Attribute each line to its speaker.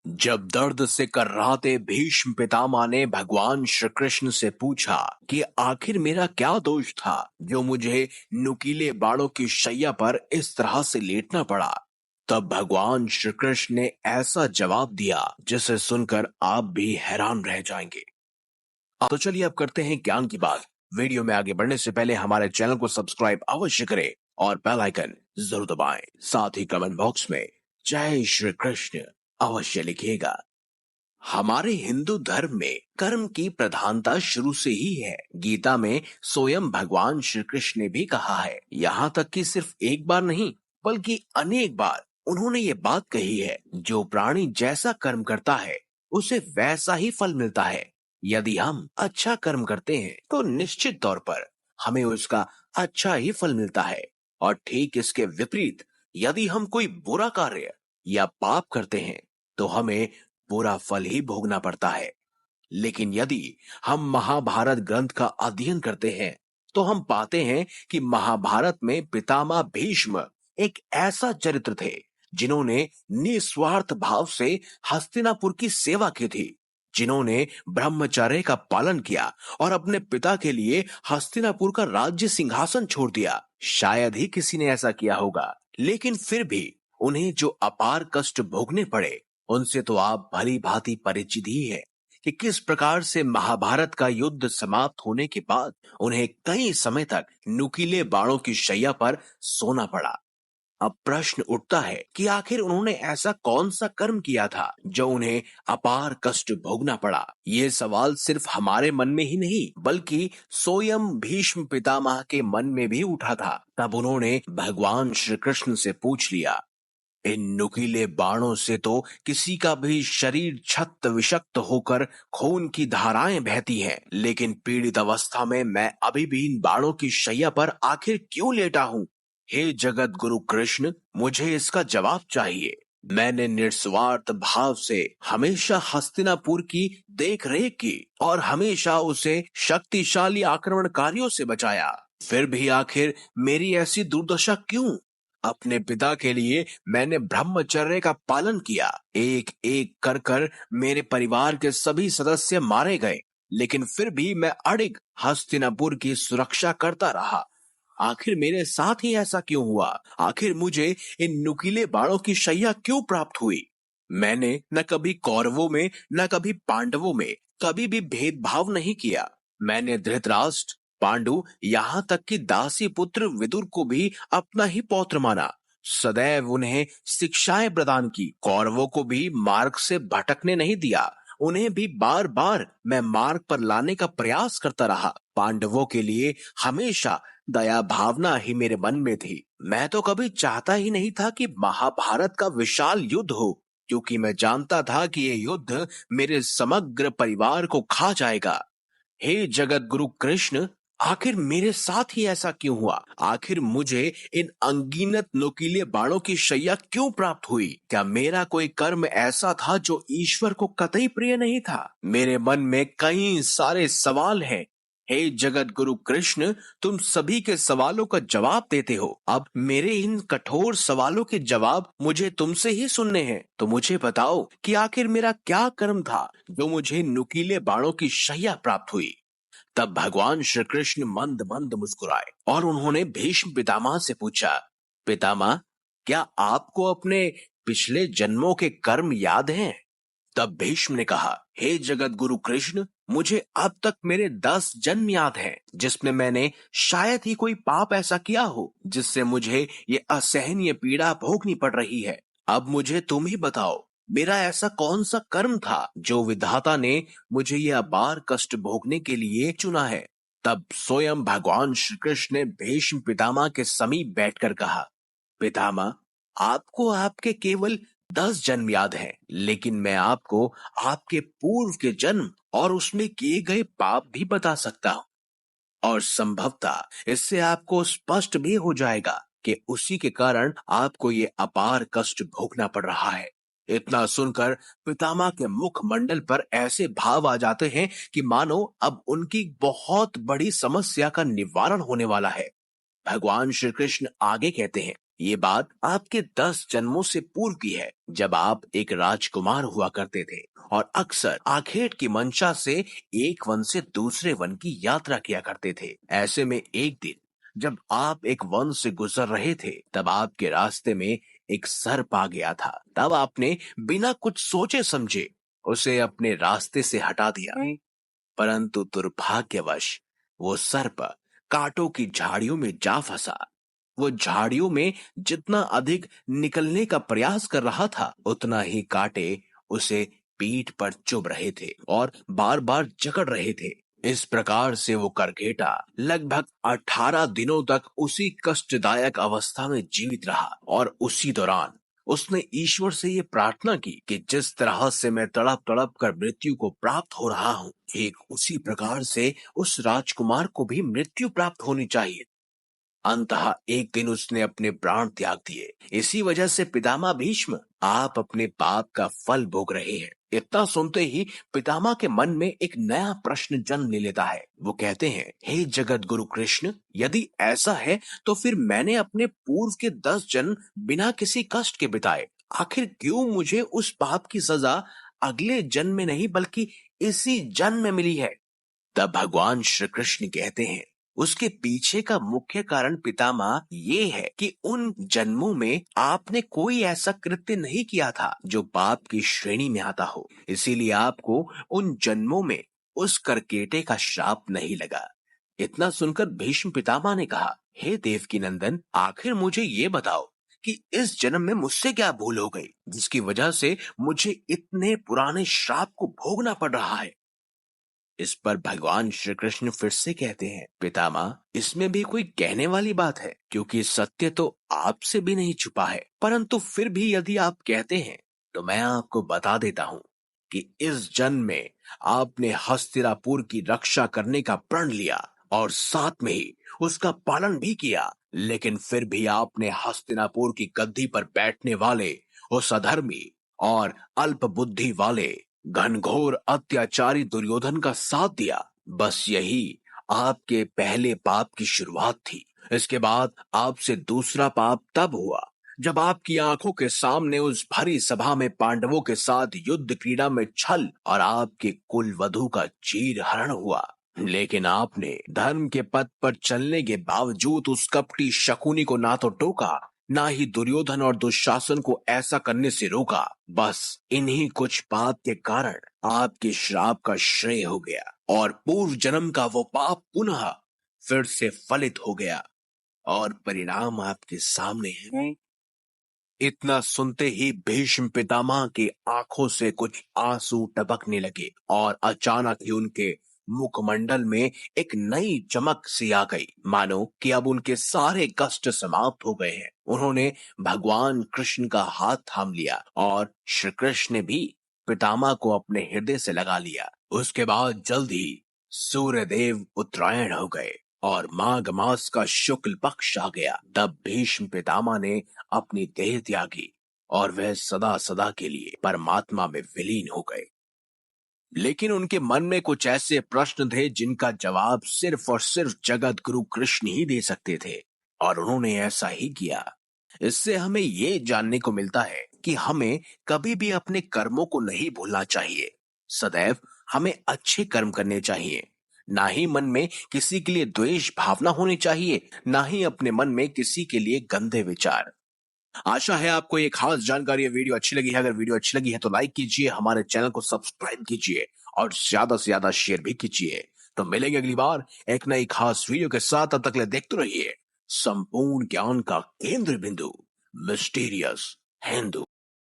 Speaker 1: जब दर्द से कर्राते भीष्म पितामह ने भगवान श्री कृष्ण से पूछा कि आखिर मेरा क्या दोष था जो मुझे नुकीले बाणों की शैया पर इस तरह से लेटना पड़ा, तब भगवान श्री कृष्ण ने ऐसा जवाब दिया जिसे सुनकर आप भी हैरान रह जाएंगे। तो चलिए अब करते हैं ज्ञान की बात। वीडियो में आगे बढ़ने से पहले हमारे चैनल को सब्सक्राइब अवश्य करें और बेल आइकन जरूर दबाएं। साथ ही कमेंट बॉक्स में जय श्री कृष्ण अवश्य लिखिएगा। हमारे हिंदू धर्म में कर्म की प्रधानता शुरू से ही है। गीता में स्वयं भगवान श्री कृष्ण ने भी कहा है, यहाँ तक कि सिर्फ एक बार नहीं बल्कि अनेक बार उन्होंने ये बात कही है, जो प्राणी जैसा कर्म करता है उसे वैसा ही फल मिलता है। यदि हम अच्छा कर्म करते हैं तो निश्चित तौर पर हमें उसका अच्छा ही फल मिलता है, और ठीक इसके विपरीत यदि हम कोई बुरा कार्य या पाप करते हैं तो हमें बुरा फल ही भोगना पड़ता है। लेकिन यदि हम महाभारत ग्रंथ का अध्ययन करते हैं तो हम पाते हैं कि महाभारत में पितामह भीष्म एक ऐसा चरित्र थे जिन्होंने निस्वार्थ भाव से हस्तिनापुर की सेवा की थी, जिन्होंने ब्रह्मचर्य का पालन किया और अपने पिता के लिए हस्तिनापुर का राज्य सिंहासन छोड़ दिया। शायद ही किसी ने ऐसा किया होगा, लेकिन फिर भी उन्हें जो अपार कष्ट भोगने पड़े उनसे तो आप भली भांति परिचित ही है कि किस प्रकार से महाभारत का युद्ध समाप्त होने के बाद उन्हें कई समय तक नुकीले बाणों की शैया पर सोना पड़ा। अब प्रश्न उठता है कि आखिर उन्होंने ऐसा कौन सा कर्म किया था जो उन्हें अपार कष्ट भोगना पड़ा। ये सवाल सिर्फ हमारे मन में ही नहीं बल्कि स्वयं भीष्म पितामह के मन में भी उठा था। तब उन्होंने भगवान श्री कृष्ण से पूछ लिया, इन नुकीले बाणों से तो किसी का भी शरीर छत्त विषक्त होकर खून की धाराएं बहती हैं, लेकिन पीड़ित अवस्था में मैं अभी भी इन बाणों की शैया पर आखिर क्यों लेटा हूँ? हे जगत गुरु कृष्ण, मुझे इसका जवाब चाहिए। मैंने निस्वार्थ भाव से हमेशा हस्तिनापुर की देख रेख की और हमेशा उसे शक्तिशाली आक्रमणकारियों से बचाया, फिर भी आखिर मेरी ऐसी दुर्दशा क्यों? अपने पिता के लिए मैंने ब्रह्मचर्य का पालन किया, एक एक कर कर मेरे परिवार के सभी सदस्य मारे गए, लेकिन फिर भी मैं अडिग हस्तिनापुर की सुरक्षा करता रहा। आखिर मेरे साथ ही ऐसा क्यों हुआ? आखिर मुझे इन नुकीले बाणों की शैया क्यों प्राप्त हुई? मैंने न कभी कौरवों में न कभी पांडवों में कभी भी भेदभाव नहीं किया। मैंने धृतराष्ट्र, पांडु, यहाँ तक कि दासी पुत्र विदुर को भी अपना ही पौत्र माना, सदैव उन्हें शिक्षाएं प्रदान की, कौरवों को भी मार्ग से भटकने नहीं दिया, उन्हें भी बार बार मैं मार्ग पर लाने का प्रयास करता रहा। पांडवों के लिए हमेशा दया भावना ही मेरे मन में थी। मैं तो कभी चाहता ही नहीं था कि महाभारत का विशाल युद्ध हो, क्योंकि मैं जानता था कि ये युद्ध मेरे समग्र परिवार को खा जाएगा। हे जगत गुरु कृष्ण, आखिर मेरे साथ ही ऐसा क्यों हुआ? आखिर मुझे इन अनगिनत नुकीले बाणों की शैया क्यों प्राप्त हुई? क्या मेरा कोई कर्म ऐसा था जो ईश्वर को कतई प्रिय नहीं था? मेरे मन में कई सारे सवाल हैं। हे जगत गुरु कृष्ण, तुम सभी के सवालों का जवाब देते हो। अब मेरे इन कठोर सवालों के जवाब मुझे तुमसे ही सुनने हैं, तो मुझे बताओ कि आखिर मेरा क्या कर्म था जो मुझे नुकीले बाणों की शैया प्राप्त हुई। तब भगवान श्री कृष्ण मंद मंद मुस्कुराए और उन्होंने भीष्म पितामह से पूछा, पितामह, क्या आपको अपने पिछले जन्मों के कर्म याद हैं? तब भीष्म ने कहा, हे जगत गुरु कृष्ण, मुझे अब तक मेरे 10 जन्म याद हैं, जिसमें मैंने शायद ही कोई पाप ऐसा किया हो जिससे मुझे ये असहनीय पीड़ा भोगनी पड़ रही है। अब मुझे तुम ही बताओ, मेरा ऐसा कौन सा कर्म था जो विधाता ने मुझे ये अपार कष्ट भोगने के लिए चुना है? तब स्वयं भगवान श्री कृष्ण ने भीष्म पितामह के समीप बैठकर कहा, पितामह, आपको आपके केवल 10 जन्म याद हैं, लेकिन मैं आपको आपके पूर्व के जन्म और उसमें किए गए पाप भी बता सकता हूँ, और संभवतः इससे आपको स्पष्ट भी हो जाएगा कि उसी के कारण आपको ये अपार कष्ट भोगना पड़ रहा है। इतना सुनकर पितामह के मुख मंडल पर ऐसे भाव आ जाते हैं कि मानो अब उनकी बहुत बड़ी समस्या का निवारण होने वाला है। भगवान श्री कृष्ण आगे कहते हैं, ये बात आपके 10 जन्मों से पूर्व की है, जब आप एक राजकुमार हुआ करते थे और अक्सर आखेट की मंशा से एक वन से दूसरे वन की यात्रा किया करते थे। ऐसे में एक दिन जब आप एक वन से गुजर रहे थे, तब आपके रास्ते में एक सर्प आ गया था। तब आपने बिना कुछ सोचे समझे उसे अपने रास्ते से हटा दिया, परंतु दुर्भाग्यवश वो सर्प कांटों की झाड़ियों में जा फंसा। वो झाड़ियों में जितना अधिक निकलने का प्रयास कर रहा था, उतना ही कांटे उसे पीठ पर चुभ रहे थे और बार बार जकड़ रहे थे। इस प्रकार से वो करकेटा लगभग 18 दिनों तक उसी कष्टदायक अवस्था में जीवित रहा और उसी दौरान उसने ईश्वर से ये प्रार्थना की कि जिस तरह से मैं तड़प तड़प कर मृत्यु को प्राप्त हो रहा हूँ, ठीक उसी प्रकार से उस राजकुमार को भी मृत्यु प्राप्त होनी चाहिए। अंततः एक दिन उसने अपने प्राण त्याग दिए। इसी वजह से पितामह भीष्म, आप अपने पाप का फल भोग रहे हैं। इतना सुनते ही पितामह के मन में एक नया प्रश्न जन्म ले लेता है। वो कहते हैं, हे जगत गुरु कृष्ण, यदि ऐसा है तो फिर मैंने अपने पूर्व के 10 जन्म बिना किसी कष्ट के बिताए। आखिर क्यों मुझे उस पाप की सजा अगले जन्म में नहीं बल्कि इसी जन्म में मिली है? तब भगवान श्री कृष्ण कहते हैं, उसके पीछे का मुख्य कारण पितामह ये है कि उन जन्मों में आपने कोई ऐसा कृत्य नहीं किया था जो पाप की श्रेणी में आता हो, इसीलिए आपको उन जन्मों में उस करकेटे का श्राप नहीं लगा। इतना सुनकर भीष्म पितामह ने कहा, हे देवकी नंदन, आखिर मुझे ये बताओ कि इस जन्म में मुझसे क्या भूल हो गई जिसकी वजह से मुझे इतने पुराने श्राप को भोगना पड़ रहा है। इस पर भगवान श्री कृष्ण फिर से कहते हैं, पितामह, इसमें भी कोई कहने वाली बात है, क्योंकि सत्य तो आपसे भी नहीं छुपा है। परंतु फिर भी यदि आप कहते हैं तो मैं आपको बता देता हूँ कि इस जन्म में आपने हस्तिनापुर की रक्षा करने का प्रण लिया और साथ में ही उसका पालन भी किया, लेकिन फिर भी आपने हस्तिनापुर की गद्दी पर बैठने वाले उस अधर्मी और अल्प बुद्धि वाले घनघोर अत्याचारी दुर्योधन का साथ दिया। बस यही आपके पहले पाप की शुरुआत थी। इसके बाद आपसे दूसरा पाप तब हुआ जब आपकी आंखों के सामने उस भरी सभा में पांडवों के साथ युद्ध क्रीड़ा में छल और आपके कुल वधु का चीर हरण हुआ। लेकिन आपने धर्म के पथ पर चलने के बावजूद उस कपटी शकुनी को ना तो टोका, ना ही दुर्योधन और दुशासन को ऐसा करने से रोका। बस इन्हीं कुछ पाप के कारण आपके श्राप का श्रेय हो गया और पूर्व जन्म का वो पाप पुनः फिर से फलित हो गया और परिणाम आपके सामने है। इतना सुनते ही भीष्म पितामह की आंखों से कुछ आंसू टपकने लगे और अचानक ही उनके मुखमंडल में एक नई चमक सी आ गई, मानो कि अब उनके सारे कष्ट समाप्त हो गए हैं। उन्होंने भगवान कृष्ण का हाथ थाम लिया और श्री कृष्ण ने भी पितामह को अपने हृदय से लगा लिया। उसके बाद जल्द ही सूर्यदेव उत्तरायण हो गए और माघ मास का शुक्ल पक्ष आ गया। तब भीष्म पितामह ने अपनी देह त्यागी और वह सदा सदा के लिए परमात्मा में विलीन हो गए। लेकिन उनके मन में कुछ ऐसे प्रश्न थे जिनका जवाब सिर्फ और सिर्फ जगत गुरु कृष्ण ही दे सकते थे, और उन्होंने ऐसा ही किया। इससे हमें ये जानने को मिलता है कि हमें कभी भी अपने कर्मों को नहीं भूलना चाहिए। सदैव हमें अच्छे कर्म करने चाहिए। ना ही मन में किसी के लिए द्वेष भावना होनी चाहिए, ना ही अपने मन में किसी के लिए गंदे विचार। आशा है आपको ये खास जानकारी, वीडियो अच्छी लगी है। अगर वीडियो अच्छी लगी है तो लाइक कीजिए, हमारे चैनल को सब्सक्राइब कीजिए और ज्यादा से ज्यादा शेयर भी कीजिए। तो मिलेंगे अगली बार एक नई खास वीडियो के साथ। तब तक ले देखते रहिए संपूर्ण ज्ञान का केंद्र बिंदु, मिस्टीरियस हिंदू।